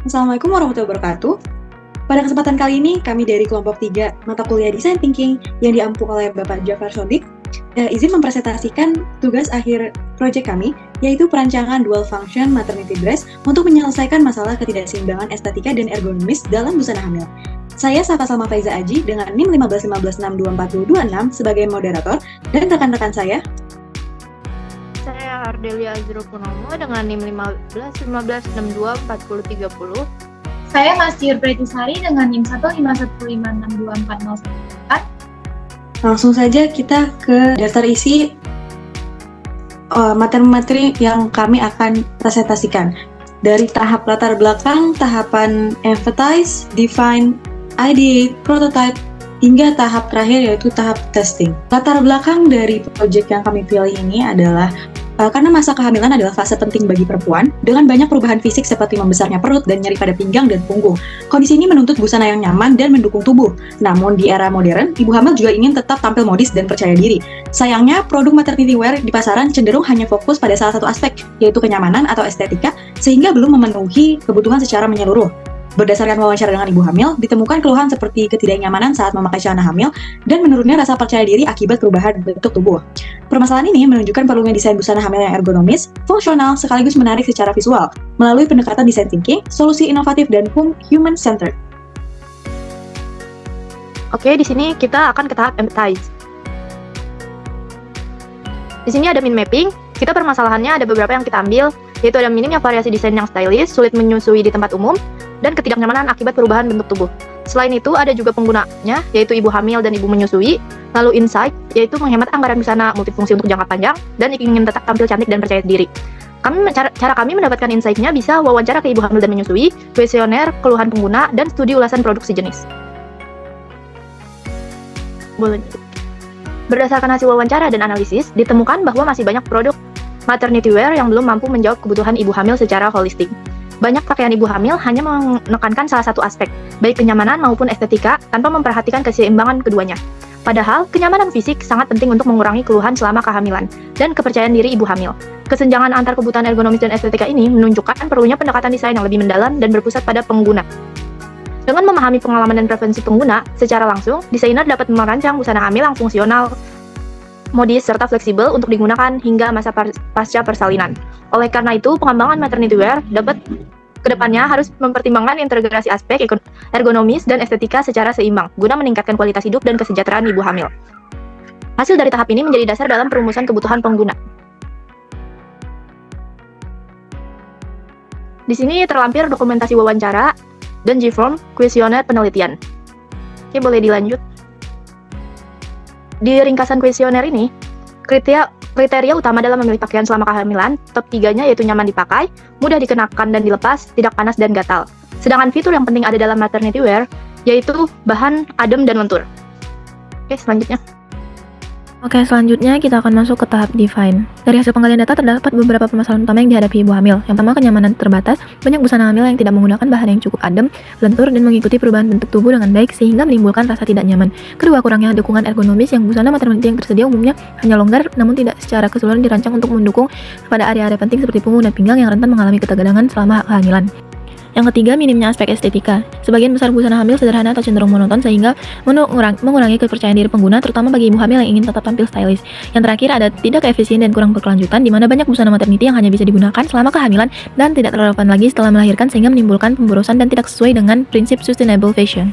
Assalamualaikum warahmatullahi wabarakatuh. Pada kesempatan kali ini, kami dari kelompok 3 mata kuliah Design Thinking yang diampu oleh Bapak Jafar Sodik izin mempresentasikan tugas akhir proyek kami, yaitu perancangan dual function maternity dress untuk menyelesaikan masalah ketidakseimbangan estetika dan ergonomis dalam busana hamil. Saya Safa Salma Faiza Aji dengan NIM 151562426 sebagai moderator dan rekan-rekan saya. Saya Ardelia Azrul Purnomo dengan NIM 15 Saya Masjid Pretisari dengan NIM 151562404. Langsung saja kita ke daftar isi materi-materi yang kami akan presentasikan. Dari tahap latar belakang, tahapan advertise, define, ideate, prototype, hingga tahap terakhir yaitu tahap testing. Latar belakang dari proyek yang kami pilih ini adalah karena masa kehamilan adalah fase penting bagi perempuan dengan banyak perubahan fisik seperti membesarnya perut dan nyeri pada pinggang dan punggung. Kondisi ini menuntut busana yang nyaman dan mendukung tubuh. Namun di era modern, ibu hamil juga ingin tetap tampil modis dan percaya diri. Sayangnya, produk maternity wear di pasaran cenderung hanya fokus pada salah satu aspek, yaitu kenyamanan atau estetika, sehingga belum memenuhi kebutuhan secara menyeluruh. Berdasarkan wawancara dengan ibu hamil, ditemukan keluhan seperti ketidaknyamanan saat memakai celana hamil dan menurunnya rasa percaya diri akibat perubahan bentuk tubuh. Permasalahan ini menunjukkan perlunya desain busana hamil yang ergonomis, fungsional, sekaligus menarik secara visual melalui pendekatan design thinking, solusi inovatif, dan human-centered. Oke, di sini kita akan ke tahap empathize. Di sini ada min mapping. Kita permasalahannya ada beberapa yang kita ambil, yaitu ada minimnya variasi desain yang stylish, sulit menyusui di tempat umum, dan ketidaknyamanan akibat perubahan bentuk tubuh. Selain itu, ada juga penggunanya, yaitu ibu hamil dan ibu menyusui. Lalu insight, yaitu menghemat anggaran busana multifungsi untuk jangka panjang, dan ingin tetap tampil cantik dan percaya diri. Cara kami mendapatkan insight-nya bisa wawancara ke ibu hamil dan menyusui, kuesioner, keluhan pengguna, dan studi ulasan produk sejenis. Boleh. Berdasarkan hasil wawancara dan analisis, ditemukan bahwa masih banyak produk maternity wear yang belum mampu menjawab kebutuhan ibu hamil secara holistik. Banyak pakaian ibu hamil hanya menekankan salah satu aspek, baik kenyamanan maupun estetika, tanpa memperhatikan keseimbangan keduanya. Padahal, kenyamanan fisik sangat penting untuk mengurangi keluhan selama kehamilan dan kepercayaan diri ibu hamil. Kesenjangan antar kebutuhan ergonomis dan estetika ini menunjukkan perlunya pendekatan desain yang lebih mendalam dan berpusat pada pengguna. Dengan memahami pengalaman dan preferensi pengguna secara langsung, desainer dapat merancang busana hamil yang fungsional, modis, serta fleksibel untuk digunakan hingga masa pasca persalinan. Oleh karena itu, pengembangan maternity wear dapat kedepannya harus mempertimbangkan integrasi aspek ergonomis dan estetika secara seimbang, guna meningkatkan kualitas hidup dan kesejahteraan ibu hamil. Hasil dari tahap ini menjadi dasar dalam perumusan kebutuhan pengguna. Di sini terlampir dokumentasi wawancara dan G-form kuesioner penelitian. Oke, boleh dilanjut. Di ringkasan kuesioner ini, kriteria utama dalam memilih pakaian selama kehamilan, top 3-nya yaitu nyaman dipakai, mudah dikenakan dan dilepas, tidak panas dan gatal. Sedangkan fitur yang penting ada dalam maternity wear, yaitu bahan adem dan lentur. Oke, selanjutnya. Oke, selanjutnya kita akan masuk ke tahap define. Dari hasil penggalian data terdapat beberapa permasalahan utama yang dihadapi ibu hamil. Yang pertama, kenyamanan terbatas. Banyak busana hamil yang tidak menggunakan bahan yang cukup adem, lentur, dan mengikuti perubahan bentuk tubuh dengan baik sehingga menimbulkan rasa tidak nyaman. Kedua, kurangnya dukungan ergonomis yang busana maternity yang tersedia umumnya hanya longgar namun tidak secara keseluruhan dirancang untuk mendukung pada area-area penting seperti punggung dan pinggang yang rentan mengalami ketegangan selama kehamilan. Yang ketiga, minimnya aspek estetika. Sebagian besar busana hamil sederhana atau cenderung monoton sehingga mengurangi kepercayaan diri pengguna, terutama bagi ibu hamil yang ingin tetap tampil stylish. Yang terakhir, ada tidak efisien dan kurang berkelanjutan, di mana banyak busana maternity yang hanya bisa digunakan selama kehamilan dan tidak relevan lagi setelah melahirkan sehingga menimbulkan pemborosan dan tidak sesuai dengan prinsip sustainable fashion.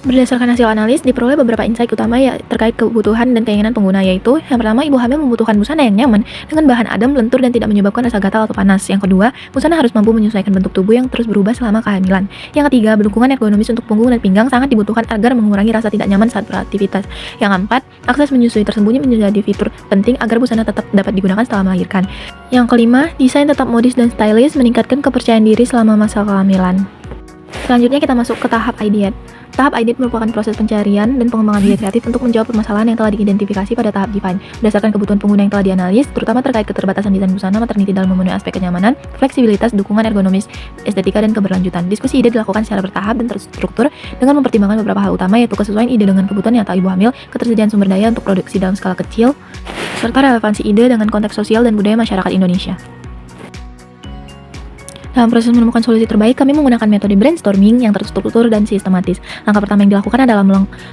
Berdasarkan hasil analis, diperoleh beberapa insight utama ya terkait kebutuhan dan keinginan pengguna, yaitu yang pertama, ibu hamil membutuhkan busana yang nyaman dengan bahan adem, lentur, dan tidak menyebabkan rasa gatal atau panas. Yang kedua, busana harus mampu menyesuaikan bentuk tubuh yang terus berubah selama kehamilan. Yang ketiga, dukungan ergonomis untuk punggung dan pinggang sangat dibutuhkan agar mengurangi rasa tidak nyaman saat beraktivitas. Yang keempat, akses menyusui tersembunyi menjadi fitur penting agar busana tetap dapat digunakan setelah melahirkan. Yang kelima, desain tetap modis dan stylish meningkatkan kepercayaan diri selama masa kehamilan. Selanjutnya kita masuk ke tahap ideate. Tahap ideate merupakan proses pencarian dan pengembangan ide kreatif untuk menjawab permasalahan yang telah diidentifikasi pada tahap define. Berdasarkan kebutuhan pengguna yang telah dianalisis, terutama terkait keterbatasan desain busana maternity dalam memenuhi aspek kenyamanan, fleksibilitas, dukungan ergonomis, estetika, dan keberlanjutan. Diskusi ide dilakukan secara bertahap dan terstruktur dengan mempertimbangkan beberapa hal utama, yaitu kesesuaian ide dengan kebutuhan nyata ibu hamil, ketersediaan sumber daya untuk produksi dalam skala kecil, serta relevansi ide dengan konteks sosial dan budaya masyarakat Indonesia. Dalam proses menemukan solusi terbaik, kami menggunakan metode brainstorming yang terstruktur dan sistematis. Langkah pertama yang dilakukan adalah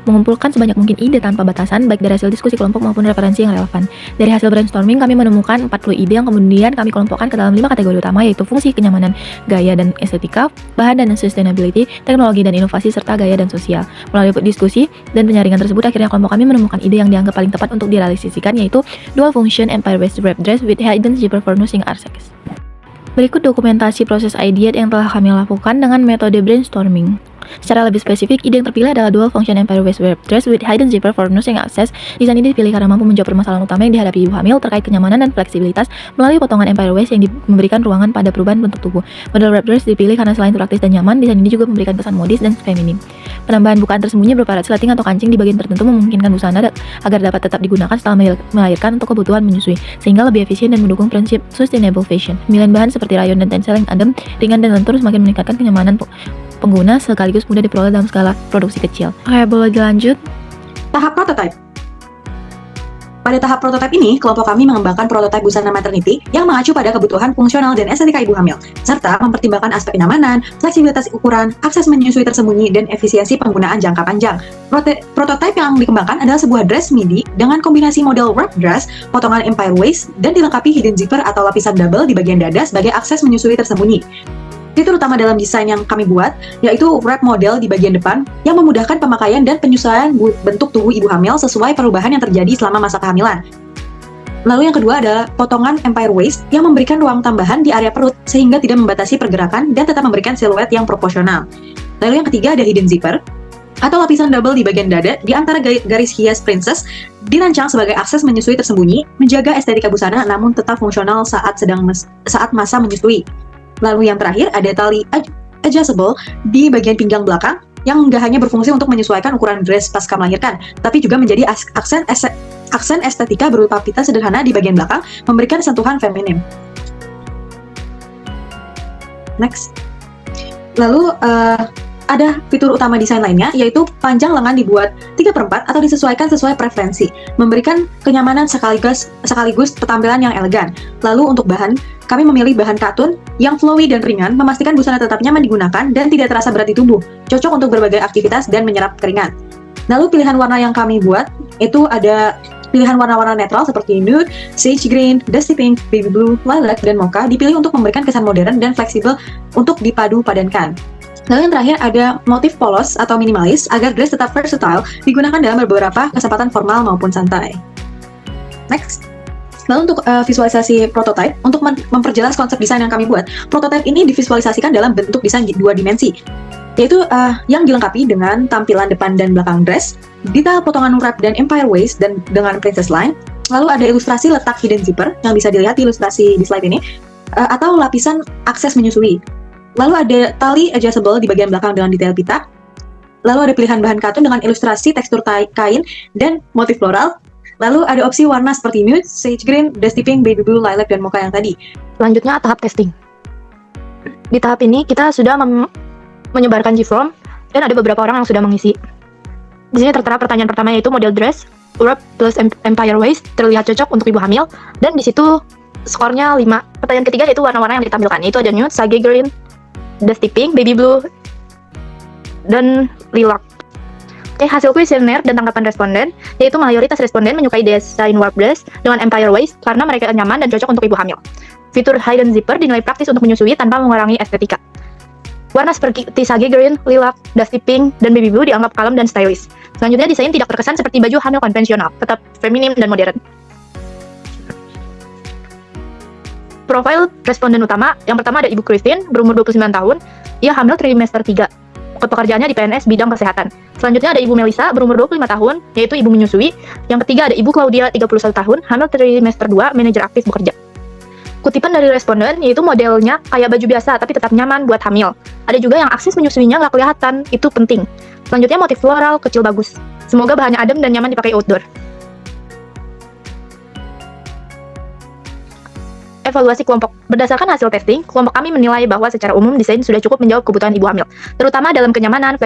mengumpulkan sebanyak mungkin ide tanpa batasan, baik dari hasil diskusi kelompok maupun referensi yang relevan. Dari hasil brainstorming, kami menemukan 40 ide yang kemudian kami kelompokkan ke dalam 5 kategori utama, yaitu fungsi, kenyamanan, gaya dan estetika, bahan dan sustainability, teknologi dan inovasi, serta gaya dan sosial. Melalui diskusi dan penyaringan tersebut, akhirnya kelompok kami menemukan ide yang dianggap paling tepat untuk direalisasikan, yaitu dual function empire waist wrap dress with hidden zipper for nursing sex. Berikut dokumentasi proses ideat yang telah kami lakukan dengan metode brainstorming. Secara lebih spesifik, ide yang terpilih adalah dual function empire waist wrap dress with hidden zipper for nursing access. Desain ini dipilih karena mampu menjawab permasalahan utama yang dihadapi ibu hamil terkait kenyamanan dan fleksibilitas melalui potongan empire waist yang memberikan ruangan pada perubahan bentuk tubuh. Model wrap dress dipilih karena selain praktis dan nyaman, desain ini juga memberikan kesan modis dan feminim. Penambahan bukaan tersembunyi berupa resleting atau kancing di bagian tertentu memungkinkan busana agar dapat tetap digunakan setelah melahirkan untuk kebutuhan menyusui, sehingga lebih efisien dan mendukung prinsip sustainable fashion. Pemilihan bahan seperti rayon dan tencel yang adem, ringan dan lentur semakin meningkatkan kenyamanan pengguna sekaligus mudah diperoleh dalam skala produksi kecil. Oke, boleh dilanjut? Tahap prototype. Pada tahap prototype ini, kelompok kami mengembangkan prototipe busana maternity yang mengacu pada kebutuhan fungsional dan estetika ibu hamil, serta mempertimbangkan aspek kenyamanan, fleksibilitas ukuran, akses menyusui tersembunyi, dan efisiensi penggunaan jangka panjang. Prototipe yang dikembangkan adalah sebuah dress midi dengan kombinasi model wrap dress, potongan empire waist, dan dilengkapi hidden zipper atau lapisan double di bagian dada sebagai akses menyusui tersembunyi. Fitur utama dalam desain yang kami buat yaitu wrap model di bagian depan yang memudahkan pemakaian dan penyesuaian bentuk tubuh ibu hamil sesuai perubahan yang terjadi selama masa kehamilan. Lalu yang kedua adalah potongan empire waist yang memberikan ruang tambahan di area perut sehingga tidak membatasi pergerakan dan tetap memberikan siluet yang proporsional. Lalu yang ketiga ada hidden zipper atau lapisan double di bagian dada di antara garis hias princess, dirancang sebagai akses menyusui tersembunyi, menjaga estetika busana namun tetap fungsional saat masa menyusui. Lalu yang terakhir ada tali adjustable di bagian pinggang belakang yang nggak hanya berfungsi untuk menyesuaikan ukuran dress pasca melahirkan, tapi juga menjadi aksen estetika berupa pita sederhana di bagian belakang, memberikan sentuhan feminim. Next. Lalu ada fitur utama desain lainnya, yaitu panjang lengan dibuat 3/4 atau disesuaikan sesuai preferensi, memberikan kenyamanan sekaligus ketampilan yang elegan. Lalu untuk bahan, kami memilih bahan katun yang flowy dan ringan, memastikan busana tetap nyaman digunakan dan tidak terasa berat di tubuh, cocok untuk berbagai aktivitas dan menyerap keringat. Lalu pilihan warna yang kami buat, itu ada pilihan warna-warna netral seperti nude, sage green, dusty pink, baby blue, lilac, dan mocha, dipilih untuk memberikan kesan modern dan fleksibel untuk dipadu-padankan. Lalu yang terakhir ada motif polos atau minimalis agar dress tetap versatile, digunakan dalam beberapa kesempatan formal maupun santai. Next. Lalu untuk visualisasi prototype, untuk memperjelas konsep desain yang kami buat, prototype ini divisualisasikan dalam bentuk desain 2 dimensi, yaitu yang dilengkapi dengan tampilan depan dan belakang dress, detail potongan wrap dan empire waist dan dengan princess line. Lalu ada ilustrasi letak hidden zipper yang bisa dilihat di ilustrasi di slide ini, atau lapisan akses menyusui. Lalu ada tali adjustable di bagian belakang dengan detail pita. Lalu ada pilihan bahan katun dengan ilustrasi tekstur kain dan motif floral. Lalu ada opsi warna seperti nude, sage green, dusty pink, baby blue, lilac, dan mocha yang tadi. Selanjutnya tahap testing. Di tahap ini kita sudah menyebarkan G-form dan ada beberapa orang yang sudah mengisi. Di sini tertera pertanyaan pertama yaitu model dress, wrap plus empire waist terlihat cocok untuk ibu hamil, dan di situ skornya 5. Pertanyaan ketiga yaitu warna-warna yang ditampilkan, yaitu ada nude, sage green, dusty pink, baby blue, dan lilac. Oke, hasil kuesioner dan tanggapan responden, yaitu mayoritas responden menyukai desain wrap dress dengan empire waist karena mereka nyaman dan cocok untuk ibu hamil. Fitur hidden zipper dinilai praktis untuk menyusui tanpa mengurangi estetika. Warna seperti sage green, lilac, dusty pink, dan baby blue dianggap kalem dan stylish. Selanjutnya, desain tidak terkesan seperti baju hamil konvensional, tetap feminim dan modern. Profil responden utama, yang pertama ada Ibu Christine, berumur 29 tahun, ia hamil trimester 3. Pekerjaannya di PNS bidang kesehatan. Selanjutnya ada Ibu Melisa, berumur 25 tahun, yaitu ibu menyusui. Yang ketiga ada Ibu Claudia, 31 tahun, hamil trimester 2, manajer aktif bekerja. Kutipan dari responden, yaitu modelnya kayak baju biasa, tapi tetap nyaman buat hamil. Ada juga yang akses menyusuinya nggak kelihatan, itu penting. Selanjutnya motif floral, kecil bagus. Semoga bahannya adem dan nyaman dipakai outdoor. Evaluasi kelompok. Berdasarkan hasil testing, kelompok kami menilai bahwa secara umum desain sudah cukup menjawab kebutuhan ibu hamil, terutama dalam kenyamanan,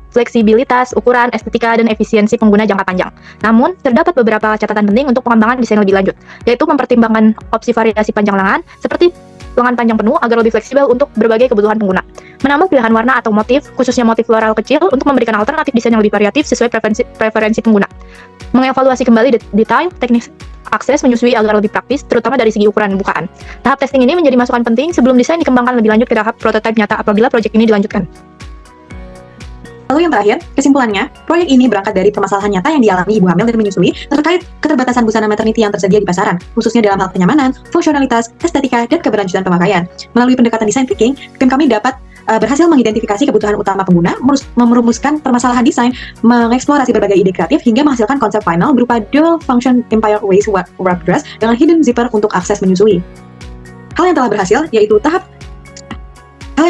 fleksibilitas, ukuran, estetika, dan efisiensi pengguna jangka panjang. Namun, terdapat beberapa catatan penting untuk pengembangan desain lebih lanjut, yaitu mempertimbangkan opsi variasi panjang lengan, seperti lengan panjang penuh agar lebih fleksibel untuk berbagai kebutuhan pengguna. Menambah pilihan warna atau motif, khususnya motif floral kecil untuk memberikan alternatif desain yang lebih variatif sesuai preferensi pengguna. Mengevaluasi kembali detail teknik akses menyusui agar lebih praktis, terutama dari segi ukuran bukaan. Tahap testing ini menjadi masukan penting sebelum desain dikembangkan lebih lanjut ke tahap prototipe nyata apabila proyek ini dilanjutkan. Lalu yang terakhir, kesimpulannya, proyek ini berangkat dari permasalahan nyata yang dialami ibu hamil dan menyusui terkait keterbatasan busana maternity yang tersedia di pasaran, khususnya dalam hal kenyamanan, fungsionalitas, estetika, dan keberlanjutan pemakaian. Melalui pendekatan design thinking, tim kami dapat berhasil mengidentifikasi kebutuhan utama pengguna, merumuskan permasalahan desain, mengeksplorasi berbagai ide kreatif, hingga menghasilkan konsep final berupa dual function Empire Waist wrap dress dengan hidden zipper untuk akses menyusui. Hal yang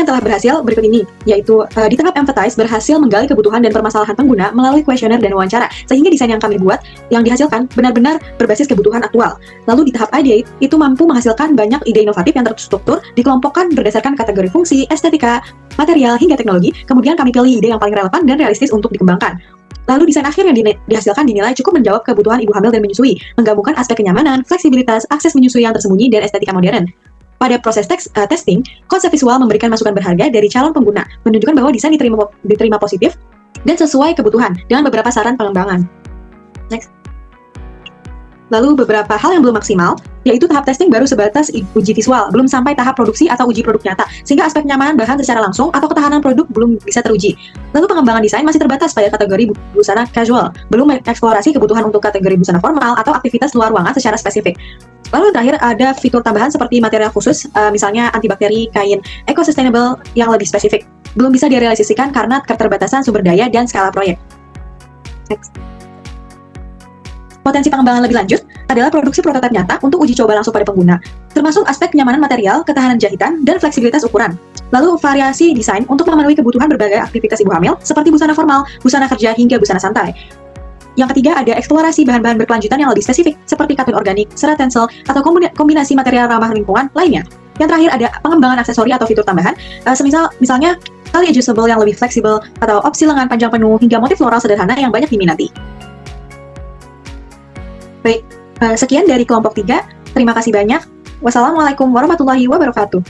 telah berhasil berikut ini, yaitu di tahap empathize berhasil menggali kebutuhan dan permasalahan pengguna melalui kuesioner dan wawancara, sehingga desain yang kami buat, yang dihasilkan benar-benar berbasis kebutuhan aktual. Lalu di tahap ideate, itu mampu menghasilkan banyak ide inovatif yang terstruktur, dikelompokkan berdasarkan kategori fungsi, estetika, material, hingga teknologi, kemudian kami pilih ide yang paling relevan dan realistis untuk dikembangkan. Lalu desain akhir yang dihasilkan dinilai cukup menjawab kebutuhan ibu hamil dan menyusui, menggabungkan aspek kenyamanan, fleksibilitas, akses menyusui yang tersembunyi, dan estetika modern. Pada proses testing, konsep visual memberikan masukan berharga dari calon pengguna, menunjukkan bahwa desain diterima positif dan sesuai kebutuhan dengan beberapa saran pengembangan. Next. Lalu beberapa hal yang belum maksimal, yaitu tahap testing baru sebatas uji visual, belum sampai tahap produksi atau uji produk nyata, sehingga aspek kenyamanan bahan secara langsung atau ketahanan produk belum bisa teruji. Lalu pengembangan desain masih terbatas pada kategori busana casual, belum mengeksplorasi kebutuhan untuk kategori busana formal atau aktivitas luar ruangan secara spesifik. Lalu yang terakhir ada fitur tambahan seperti material khusus, misalnya antibakteri, kain, eco-sustainable yang lebih spesifik. Belum bisa direalisasikan karena keterbatasan sumber daya dan skala proyek. Next. Potensi pengembangan lebih lanjut adalah produksi prototipe nyata untuk uji coba langsung pada pengguna, termasuk aspek kenyamanan material, ketahanan jahitan, dan fleksibilitas ukuran. Lalu variasi desain untuk memenuhi kebutuhan berbagai aktivitas ibu hamil, seperti busana formal, busana kerja, hingga busana santai. Yang ketiga ada eksplorasi bahan-bahan berkelanjutan yang lebih spesifik, seperti katun organik, serat tensel, atau kombinasi material ramah lingkungan lainnya. Yang terakhir ada pengembangan aksesori atau fitur tambahan, misalnya tali adjustable yang lebih fleksibel, atau opsi lengan panjang penuh, hingga motif floral sederhana yang banyak diminati. Baik, sekian dari kelompok 3. Terima kasih banyak. Wassalamualaikum warahmatullahi wabarakatuh.